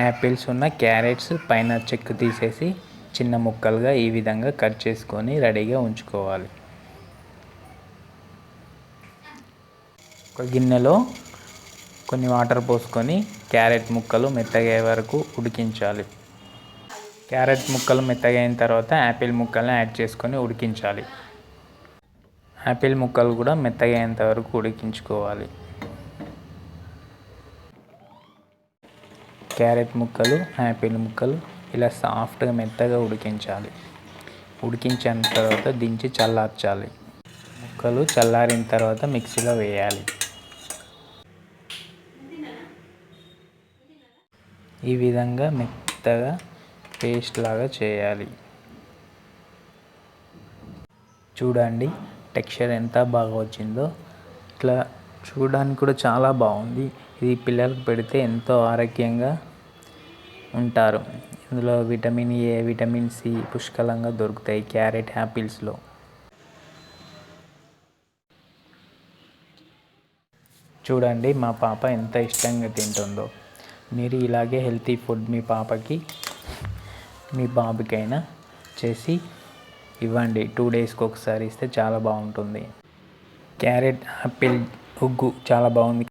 Apples ఉన్న carrots పైన చెక్కు తీసేసి చిన్న ముక్కలుగా ఈ విధంగా కట్ చేసుకొని రెడీగా ఉంచుకోవాలి. ఒక గిన్నెలో కొన్ని వాటర్ పోసుకొని క్యారెట్ ముక్కలు మెత్తగా వరకు ఉడికించాలి. క్యారెట్ ముక్కలు మెత్తగా అయిన తర్వాత యాపిల్ ముక్కల్ని యాడ్ చేసుకొని ఉడికించాలి. యాపిల్ ముక్కలు కూడా మెత్తగా అయ్యేంత వరకు ఉడికించుకోవాలి. క్యారెట్ ముక్కలు, యాపిల్ ముక్కలు ఇలా సాఫ్ట్గా మెత్తగా ఉడికించాలి. ఉడికించిన తర్వాత దించి చల్లార్చాలి. ముక్కలు చల్లారిన తర్వాత మిక్సీలో వేయాలి. ఈ విధంగా మెత్తగా పేస్ట్ లాగా చేయాలి. చూడండి టెక్స్చర్ ఎంత బాగా వచ్చిందో. ఇట్లా చూడడానికి కూడా చాలా బాగుంది. ఇది పిల్లలకు పెడితే ఎంతో ఆరోగ్యంగా ఉంటారు. ఇందులో విటమిన్ ఏ, విటమిన్ సి పుష్కలంగా దొరుకుతాయి క్యారెట్, యాపిల్స్లో. చూడండి మా పాప ఎంత ఇష్టంగా తింటుందో. మీరు ఇలాగే హెల్తీ ఫుడ్ మీ పాపకి, మీ బాబుకైనా చేసి ఇవ్వండి. 2 డేస్కి ఒకసారి ఇస్తే చాలా బాగుంటుంది. క్యారెట్, యాపిల్ ఉగ్గు చాలా బాగుంది.